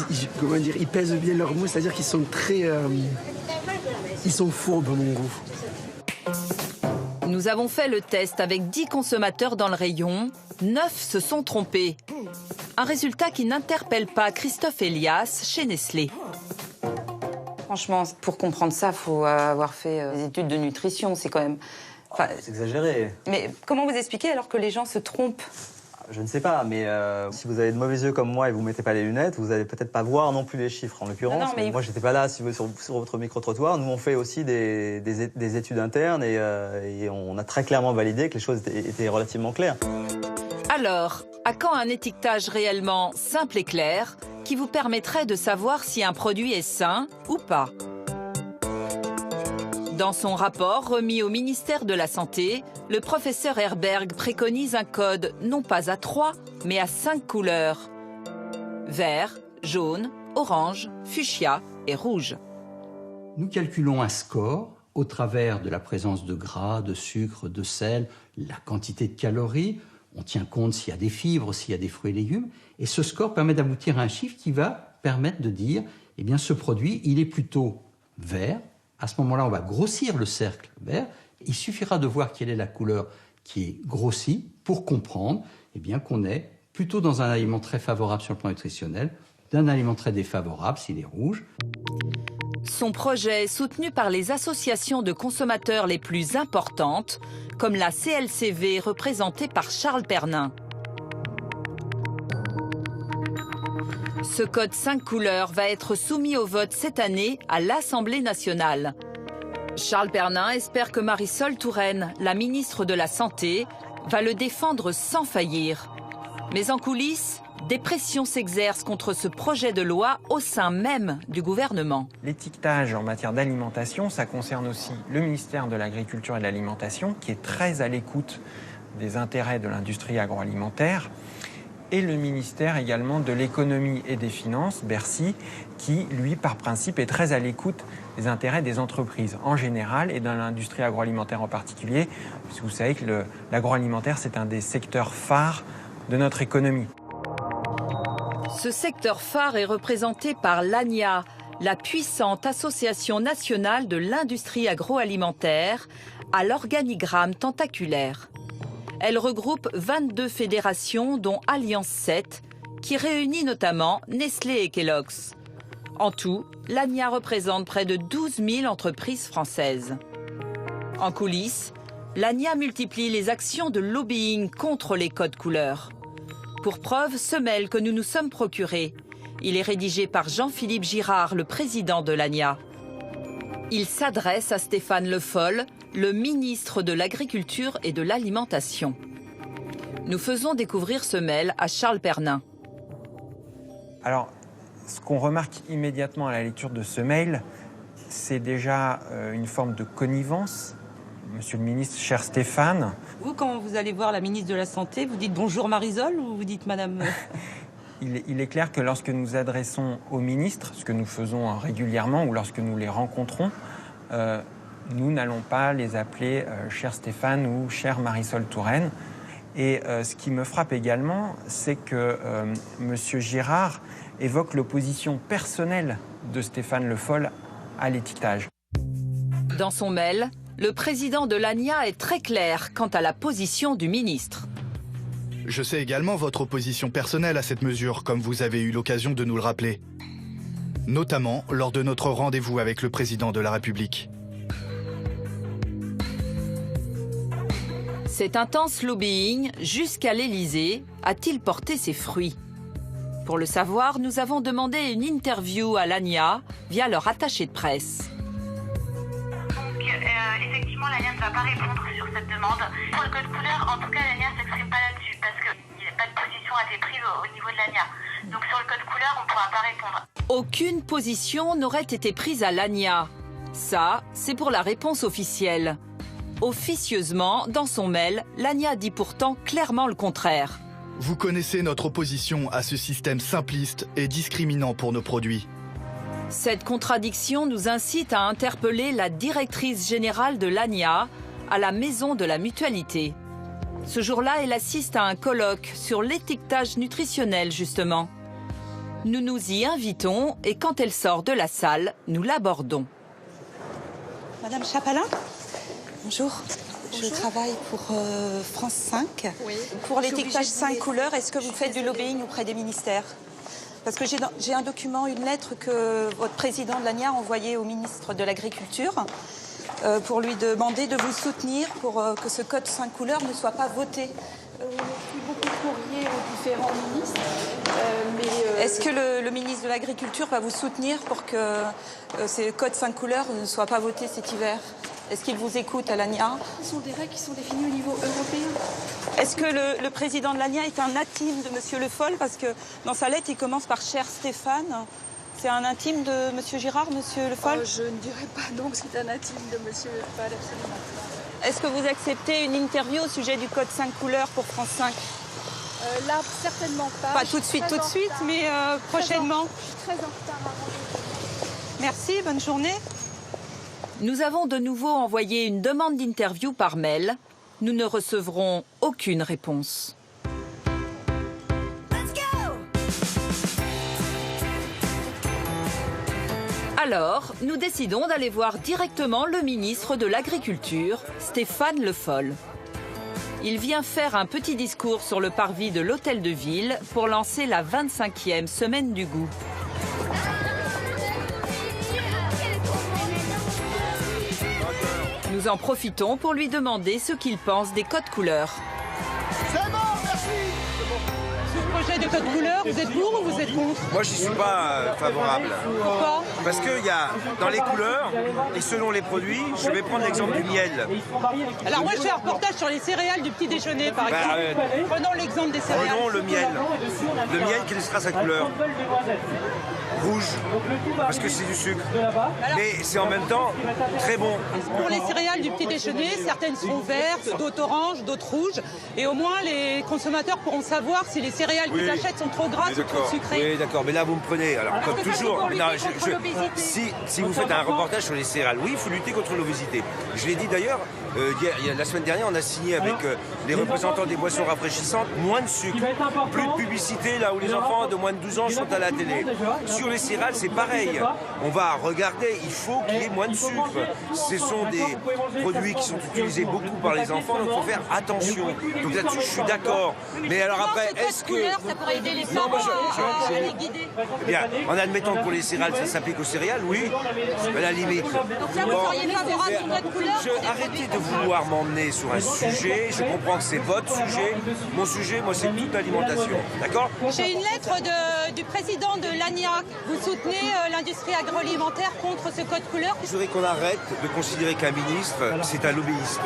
Ils pèsent bien leurs mots, c'est-à-dire qu'ils sont très... ils sont fourbes, à mon goût. Nous avons fait le test avec 10 consommateurs dans le rayon. 9 se sont trompés. Un résultat qui n'interpelle pas Christophe Elias chez Nestlé. Franchement, pour comprendre ça, il faut avoir fait des études de nutrition. C'est quand même... C'est exagéré. Mais comment vous expliquez alors que les gens se trompent Je ne sais pas, mais si vous avez de mauvais yeux comme moi et vous ne mettez pas les lunettes, vous n'allez peut-être pas voir non plus les chiffres en l'occurrence. Non, mais moi, je n'étais pas là sur votre micro-trottoir. Nous, on fait aussi des études internes et on a très clairement validé que les choses étaient relativement claires. Alors, à quand un étiquetage réellement simple et clair qui vous permettrait de savoir si un produit est sain ou pas? Dans son rapport remis au ministère de la Santé, le professeur Herberg préconise un code non pas à 3, mais à 5 couleurs. Vert, jaune, orange, fuchsia et rouge. Nous calculons un score au travers de la présence de gras, de sucre, de sel, la quantité de calories. On tient compte s'il y a des fibres, s'il y a des fruits et légumes. Et ce score permet d'aboutir à un chiffre qui va permettre de dire, eh bien, ce produit, il est plutôt vert. À ce moment-là, on va grossir le cercle vert. Il suffira de voir quelle est la couleur qui est grossie pour comprendre, eh bien, qu'on est plutôt dans un aliment très favorable sur le plan nutritionnel, d'un aliment très défavorable s'il est rouge. Son projet est soutenu par les associations de consommateurs les plus importantes, comme la CLCV représentée par Charles Pernin. Ce code 5 couleurs va être soumis au vote cette année à l'Assemblée nationale. Charles Pernin espère que Marisol Touraine, la ministre de la Santé, va le défendre sans faillir. Mais en coulisses, des pressions s'exercent contre ce projet de loi au sein même du gouvernement. L'étiquetage en matière d'alimentation, ça concerne aussi le ministère de l'Agriculture et de l'Alimentation, qui est très à l'écoute des intérêts de l'industrie agroalimentaire, et le ministère également de l'Économie et des Finances, Bercy, qui, lui, par principe, est très à l'écoute des intérêts des entreprises en général et de l'industrie agroalimentaire en particulier, puisque vous savez que l'agroalimentaire, c'est un des secteurs phares de notre économie. Ce secteur phare est représenté par l'ANIA, la puissante association nationale de l'industrie agroalimentaire, à l'organigramme tentaculaire. Elle regroupe 22 fédérations, dont Alliance 7, qui réunit notamment Nestlé et Kellogg's. En tout, l'ANIA représente près de 12 000 entreprises françaises. En coulisses, l'ANIA multiplie les actions de lobbying contre les codes couleurs. Pour preuve, ce mail que nous nous sommes procuré. Il est rédigé par Jean-Philippe Girard, le président de l'ANIA. Il s'adresse à Stéphane Le Foll, le ministre de l'Agriculture et de l'Alimentation. Nous faisons découvrir ce mail à Charles Pernin. Alors, ce qu'on remarque immédiatement à la lecture de ce mail, c'est déjà une forme de connivence. Monsieur le ministre, cher Stéphane. Vous, quand vous allez voir la ministre de la Santé, vous dites bonjour Marisol ou vous dites madame Il est clair que lorsque nous adressons aux ministres, ce que nous faisons régulièrement ou lorsque nous les rencontrons, nous n'allons pas les appeler cher Stéphane ou cher Marisol Touraine. Et ce qui me frappe également, c'est que monsieur Girard évoque l'opposition personnelle de Stéphane Le Foll à l'étiquetage. Dans son mail, le président de l'ANIA est très clair quant à la position du ministre. Je sais également votre opposition personnelle à cette mesure, comme vous avez eu l'occasion de nous le rappeler. Notamment lors de notre rendez-vous avec le président de la République. Cet intense lobbying, jusqu'à l'Élysée, a-t-il porté ses fruits? Pour le savoir, nous avons demandé une interview à l'ANIA via leur attaché de presse. Effectivement, l'ANIA ne va pas répondre sur cette demande. Pour le code couleur, en tout cas, l'ANIA ne s'exprime pas là-dessus parce que pas de position a été prise au niveau de l'ANIA. Donc sur le code couleur, on ne pourra pas répondre. Aucune position n'aurait été prise à l'ANIA. Ça, c'est pour la réponse officielle. Officieusement, dans son mail, l'ANIA dit pourtant clairement le contraire. Vous connaissez notre opposition à ce système simpliste et discriminant pour nos produits. Cette contradiction nous incite à interpeller la directrice générale de l'ANIA à la Maison de la Mutualité. Ce jour-là, elle assiste à un colloque sur l'étiquetage nutritionnel, justement. Nous nous y invitons et quand elle sort de la salle, nous l'abordons. Madame Chapalin, bonjour. Je travaille pour France 5. Oui. Pour l'étiquetage 5 couleurs, est-ce que vous faites du lobbying auprès des ministères ? Parce que j'ai un document, une lettre que votre président de l'ANIA a envoyée au ministre de l'Agriculture pour lui demander de vous soutenir pour que ce code 5 couleurs ne soit pas voté. Merci beaucoup. courrier aux différents ministres. Est-ce que le ministre de l'Agriculture va vous soutenir pour que ces codes 5 couleurs ne soient pas votés cet hiver? Est-ce qu'il vous écoute à l'ANIA? Ce sont des règles qui sont définies au niveau européen. Est-ce que le président de l'ANIA est un intime de M. Le Foll? Parce que dans sa lettre, il commence par « Cher Stéphane ». C'est un intime de M. Girard, M. Le Foll? Je ne dirais pas non que c'est un intime de M. Le Foll, absolument. Est-ce que vous acceptez une interview au sujet du code 5 couleurs pour France 5? Là, certainement pas. Pas tout de suite, mais prochainement. Je suis très en retard à rendez-vous. Merci, bonne journée. Nous avons de nouveau envoyé une demande d'interview par mail. Nous ne recevrons aucune réponse. Alors, nous décidons d'aller voir directement le ministre de l'Agriculture, Stéphane Le Foll. Il vient faire un petit discours sur le parvis de l'Hôtel de Ville pour lancer la 25e semaine du goût. Nous en profitons pour lui demander ce qu'il pense des codes couleurs. C'est bon, merci. Ce projet de code couleur, vous êtes pour ou vous êtes contre? Moi, j'y suis pas favorable. Pourquoi? Parce qu'il y a, dans les couleurs, et selon les produits, je vais prendre l'exemple du miel. Alors moi, je fais un reportage sur les céréales du petit déjeuner, par exemple. Prenons l'exemple des céréales. Prenons le miel. Le miel, quelle sera sa couleur? Rouge, parce que c'est du sucre. Mais c'est en même temps très bon. Pour les céréales du petit déjeuner, certaines seront vertes, d'autres oranges, d'autres rouges. Et au moins, les consommateurs pourront savoir si les céréales qu'ils achètent sont trop grasses ou trop sucrées. Oui, d'accord. Mais là, vous me prenez. Alors, comme toujours, si vous faites un reportage sur les céréales, oui, il faut lutter contre l'obésité. Je l'ai dit d'ailleurs, la semaine dernière, on a signé avec les représentants des boissons rafraîchissantes moins de sucre, plus de publicité là où les enfants de moins de 12 ans sont à la télé. Sur les céréales, c'est pareil. On va regarder, il faut qu'il y ait moins de sucre. Ce sont des produits qui sont utilisés beaucoup par les enfants, donc il faut faire attention. Donc là-dessus, je suis d'accord. Mais alors après, est-ce que... Ça pourrait aider les parents à les guider. Bien, en admettant que pour les céréales, ça s'applique aux céréales, oui, à la limite. Donc là, vous seriez favorable au code couleur? Arrêtez de vouloir m'emmener sur un sujet. Je comprends que c'est votre sujet. Mon sujet, moi, c'est toute l'alimentation. D'accord? J'ai une lettre du président de l'ANIA. Vous soutenez l'industrie agroalimentaire contre ce code couleur? Je voudrais qu'on arrête de considérer qu'un ministre, c'est un lobbyiste.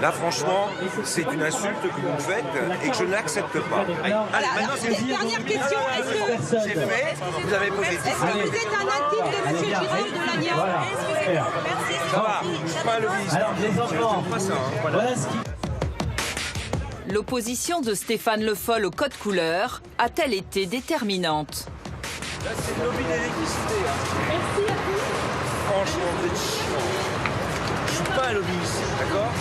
Là, franchement, c'est une insulte que vous me faites et que je n'accepte pas. Allez, maintenant, c'est dernière question. Est-ce que j'ai fait? Vous avez posé. Est-ce que vous êtes un intime de M. Girard de l'ANIA? Excusez-moi. Merci. Ça va, je suis pas un lobbyiste. Alors, les enfants, pas ça, hein. voilà ce qui... L'opposition de Stéphane Le Foll au code couleur a-t-elle été déterminante? Là, c'est le lobby d'électricité. Merci à vous. Franchement, vous êtes chiant. Je suis pas un lobbyiste, d'accord?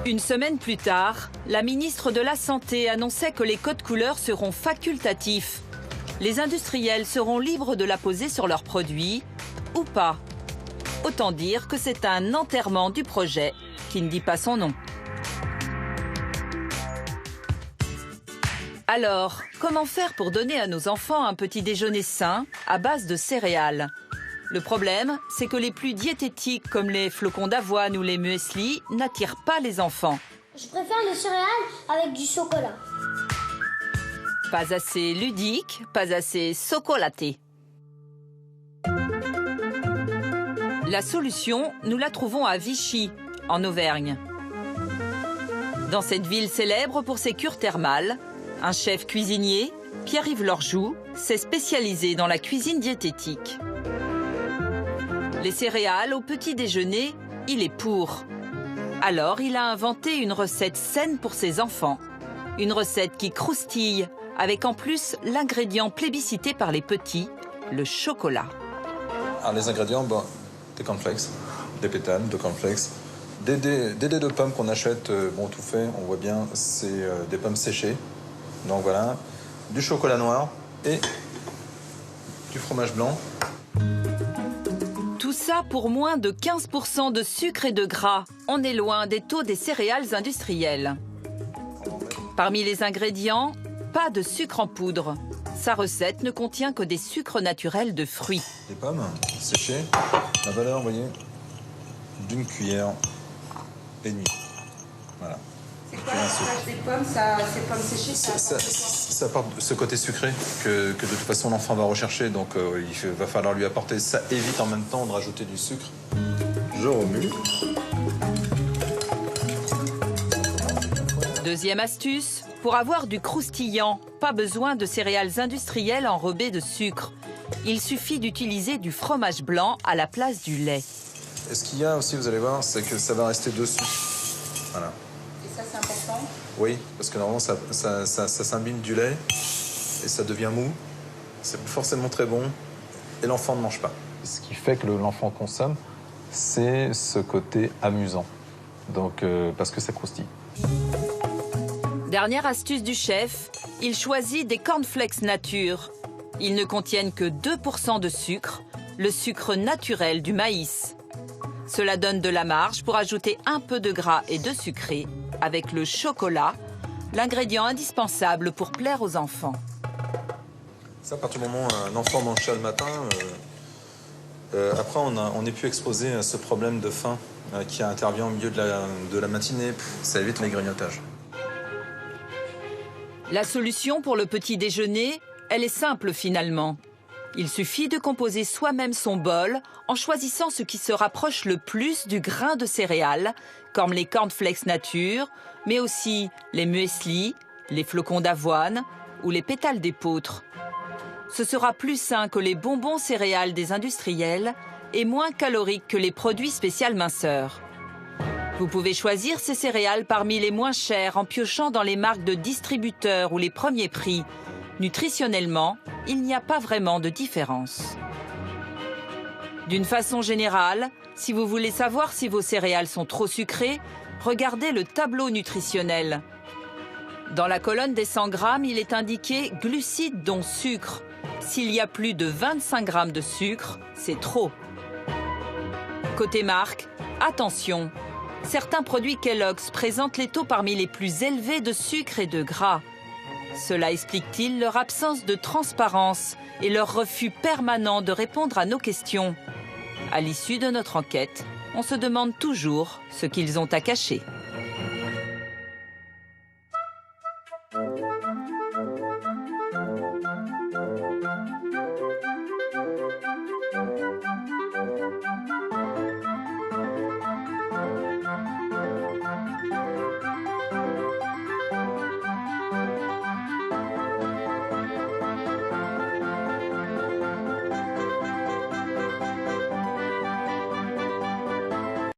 Une semaine plus tard, la ministre de la Santé annonçait que les codes couleurs seront facultatifs. Les industriels seront libres de la poser sur leurs produits, ou pas. Autant dire que c'est un enterrement du projet qui ne dit pas son nom. Alors, comment faire pour donner à nos enfants un petit déjeuner sain à base de céréales? Le problème, c'est que les plus diététiques comme les flocons d'avoine ou les muesli n'attirent pas les enfants. Je préfère les céréales avec du chocolat. Pas assez ludique, pas assez chocolaté. La solution, nous la trouvons à Vichy, en Auvergne. Dans cette ville célèbre pour ses cures thermales, un chef cuisinier, Pierre-Yves Lorjou, s'est spécialisé dans la cuisine diététique. Les céréales au petit déjeuner, il est pour. Alors, il a inventé une recette saine pour ses enfants. Une recette qui croustille, avec en plus l'ingrédient plébiscité par les petits, le chocolat. Alors les ingrédients, des cornflakes, des pétanes de cornflakes, des dés de pommes qu'on achète, tout fait, on voit bien, c'est des pommes séchées. Donc voilà, du chocolat noir et du fromage blanc. Tout ça pour moins de 15% de sucre et de gras. On est loin des taux des céréales industrielles. Parmi les ingrédients, pas de sucre en poudre. Sa recette ne contient que des sucres naturels de fruits. Des pommes séchées, la valeur, vous voyez, d'une cuillère et demie. Voilà. Des pommes, ces pommes séchées, ça apporte ce côté sucré que de toute façon l'enfant va rechercher, donc il va falloir lui apporter. Ça évite en même temps de rajouter du sucre. Je remue. Deuxième astuce, pour avoir du croustillant, pas besoin de céréales industrielles enrobées de sucre. Il suffit d'utiliser du fromage blanc à la place du lait. Et ce qu'il y a aussi, vous allez voir, c'est que ça va rester dessus. Voilà. Et ça, c'est important? Oui, parce que normalement, ça s'imbibe du lait et ça devient mou. C'est pas forcément très bon et l'enfant ne mange pas. Ce qui fait que l'enfant consomme, c'est ce côté amusant. Donc, parce que ça croustille. Dernière astuce du chef, il choisit des cornflakes nature. Ils ne contiennent que 2% de sucre, le sucre naturel du maïs. Cela donne de la marge pour ajouter un peu de gras et de sucré avec le chocolat, l'ingrédient indispensable pour plaire aux enfants. Ça, à partir du moment où un enfant mange ça le matin, après on n'est plus exposé à ce problème de faim qui intervient au milieu de la matinée. Ça évite les grignotages. La solution pour le petit déjeuner, elle est simple finalement. Il suffit de composer soi-même son bol en choisissant ce qui se rapproche le plus du grain de céréales, comme les cornflakes nature, mais aussi les muesli, les flocons d'avoine ou les pétales d'épeautre. Ce sera plus sain que les bonbons céréales des industriels et moins calorique que les produits spécial minceurs. Vous pouvez choisir ces céréales parmi les moins chères en piochant dans les marques de distributeurs ou les premiers prix. Nutritionnellement, il n'y a pas vraiment de différence. D'une façon générale, si vous voulez savoir si vos céréales sont trop sucrées, regardez le tableau nutritionnel. Dans la colonne des 100 grammes, il est indiqué « glucides dont sucre ». S'il y a plus de 25 grammes de sucre, c'est trop. Côté marque, attention, certains produits Kellogg's présentent les taux parmi les plus élevés de sucre et de gras. Cela explique-t-il leur absence de transparence et leur refus permanent de répondre à nos questions? À l'issue de notre enquête, on se demande toujours ce qu'ils ont à cacher.